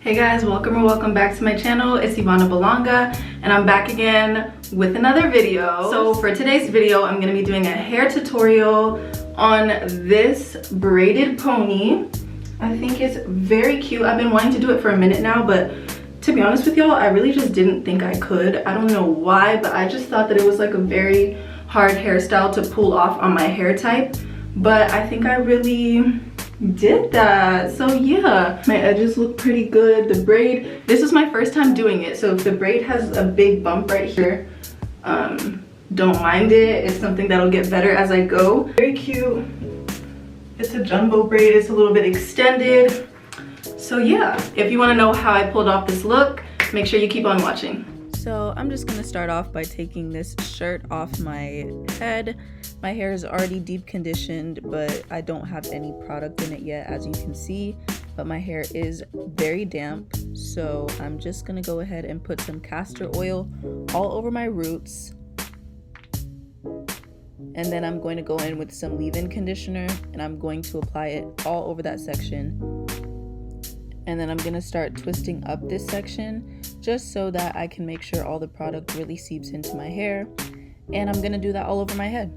Hey guys, welcome or welcome back to my channel. It's YVANNA Bollanga and I'm back again with another video. So for today's video, I'm gonna be doing a hair tutorial on this braided pony. I think it's very cute. I've been wanting to do it for a minute now, but to be honest with y'all, I really just didn't think I could. I don't know why, but I just thought that it was like a very hard hairstyle to pull off on my hair type. But I think I really did that. So yeah, my edges look pretty good. The braid, this is my first time doing it, so if the braid has a big bump right here, don't mind it. It's something that'll get better as I go. Very cute. It's a jumbo braid. It's a little bit extended. So yeah, if you want to know how I pulled off this look, make sure you keep on watching. So I'm just gonna start off by taking this shirt off my head. My hair is already deep conditioned, but I don't have any product in it yet, as you can see, but my hair is very damp. So I'm just gonna go ahead and put some castor oil all over my roots. And then I'm going to go in with some leave-in conditioner and I'm going to apply it all over that section. And then I'm gonna start twisting up this section just so that I can make sure all the product really seeps into my hair. And I'm gonna do that all over my head.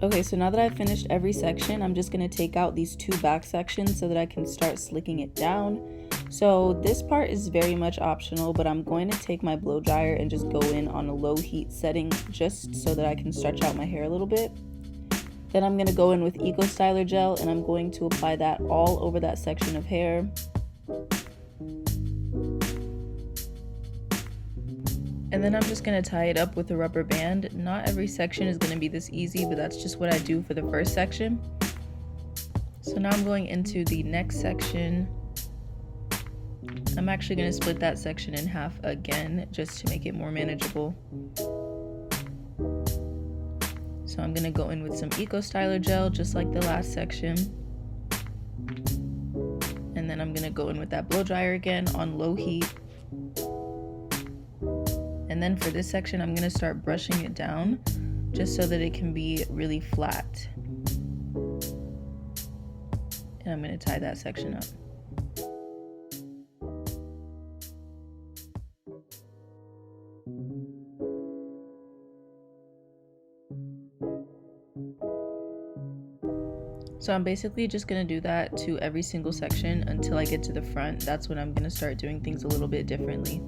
Okay, so now that I've finished every section, I'm just going to take out these two back sections so that I can start slicking it down. So this part is very much optional, but I'm going to take my blow dryer and just go in on a low heat setting just so that I can stretch out my hair a little bit. Then I'm going to go in with Eco Styler gel and I'm going to apply that all over that section of hair. And then I'm just going to tie it up with a rubber band. Not every section is going to be this easy, but that's just what I do for the first section. So now I'm going into the next section. I'm actually going to split that section in half again, just to make it more manageable. So I'm going to go in with some Eco Styler gel, just like the last section. And then I'm going to go in with that blow dryer again on low heat. And then for this section, I'm going to start brushing it down just so that it can be really flat. And I'm going to tie that section up. So I'm basically just going to do that to every single section until I get to the front. That's when I'm going to start doing things a little bit differently.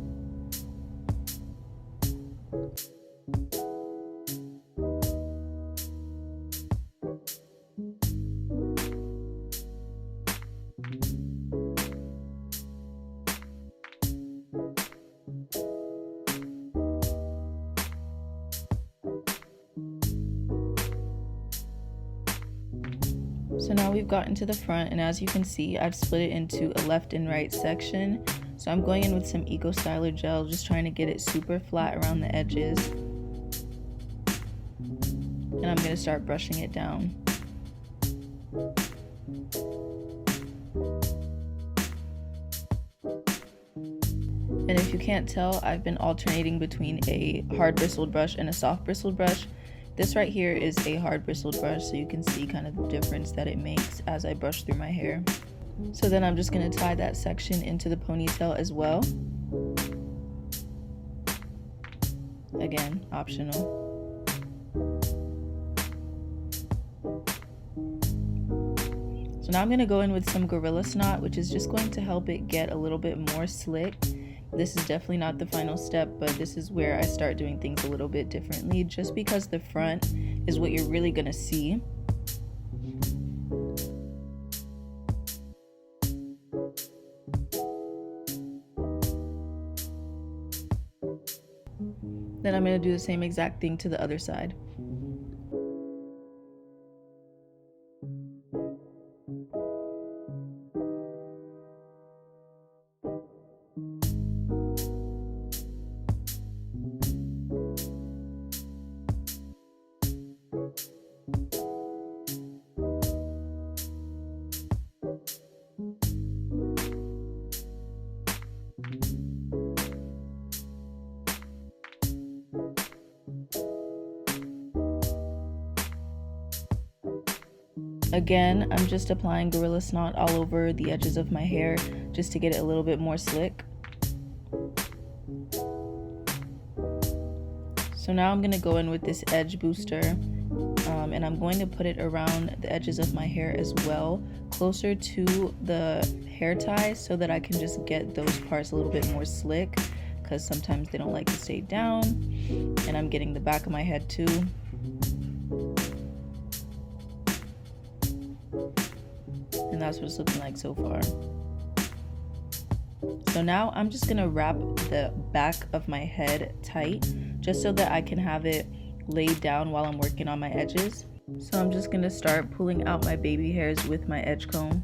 So now we've gotten to the front, and as you can see, I've split it into a left and right section. So I'm going in with some Eco Styler gel, just trying to get it super flat around the edges. And I'm going to start brushing it down. And if you can't tell, I've been alternating between a hard bristled brush and a soft bristled brush. This right here is a hard bristled brush, so you can see kind of the difference that it makes as I brush through my hair. So then I'm just going to tie that section into the ponytail as well. Again, optional. So now I'm going to go in with some Gorilla Snot, which is just going to help it get a little bit more slick. This is definitely not the final step, but this is where I start doing things a little bit differently, just because the front is what you're really gonna see. Then I'm going to do the same exact thing to the other side. Again, I'm just applying Gorilla Snot all over the edges of my hair just to get it a little bit more slick. So now I'm going to go in with this edge booster, and I'm going to put it around the edges of my hair as well, closer to the hair tie, so that I can just get those parts a little bit more slick, because sometimes they don't like to stay down. And I'm getting the back of my head too. And that's what it's looking like so far. So now I'm just gonna wrap the back of my head tight, just so that I can have it laid down while I'm working on my edges. So I'm just gonna start pulling out my baby hairs with my edge comb.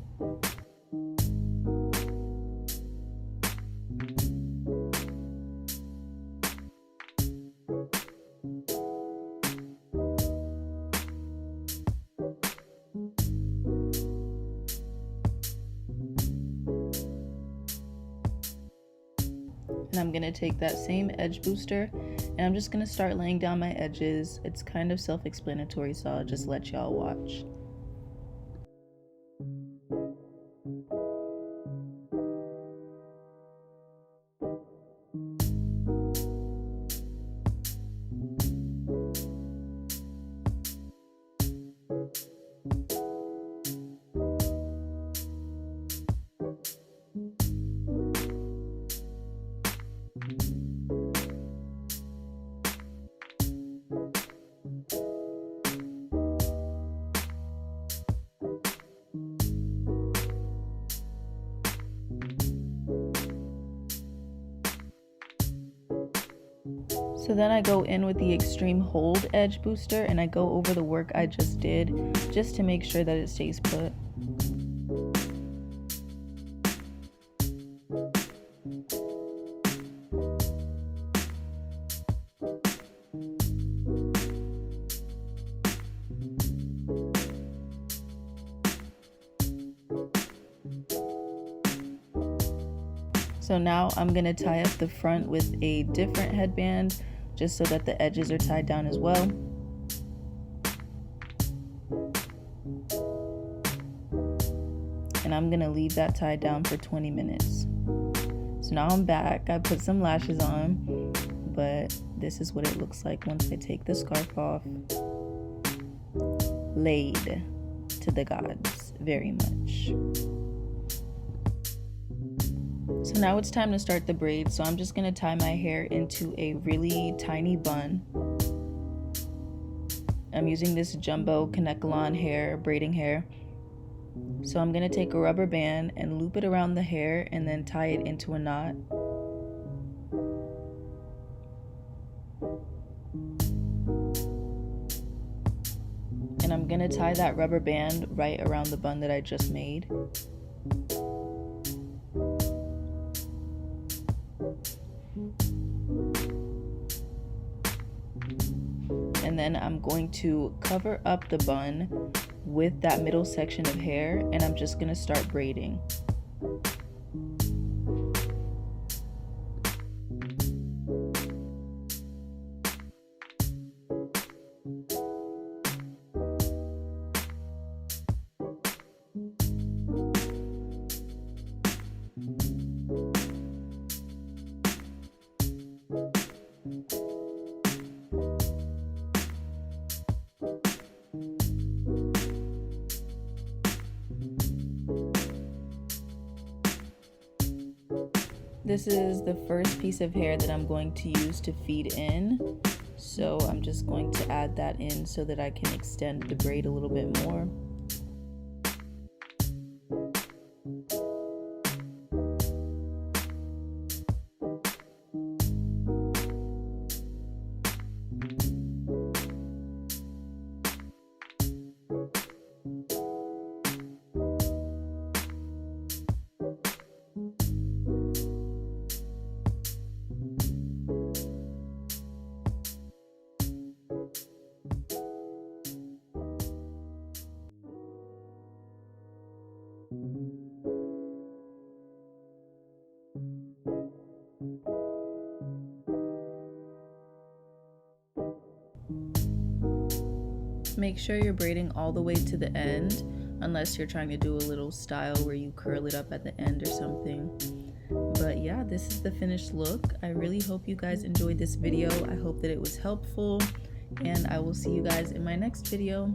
And I'm gonna take that same edge booster and I'm just gonna start laying down my edges. It's kind of self-explanatory, so I'll just let y'all watch. So then I go in with the extreme hold edge booster and I go over the work I just did, just to make sure that it stays put. So now I'm going to tie up the front with a different headband, just so that the edges are tied down as well. And I'm going to leave that tied down for 20 minutes. So now I'm back. I put some lashes on, but this is what it looks like once I take the scarf off. Laid to the gods very much. So now it's time to start the braids. So I'm just going to tie my hair into a really tiny bun. I'm using this jumbo Kanekalon hair, braiding hair. So I'm going to take a rubber band and loop it around the hair and then tie it into a knot. And I'm going to tie that rubber band right around the bun that I just made. And then I'm going to cover up the bun with that middle section of hair, and I'm just going to start braiding. This is the first piece of hair that I'm going to use to feed in. So I'm just going to add that in so that I can extend the braid a little bit more. Make sure you're braiding all the way to the end, unless you're trying to do a little style where you curl it up at the end or something. But yeah, this is the finished look. I really hope you guys enjoyed this video. I hope that it was helpful, and I will see you guys in my next video.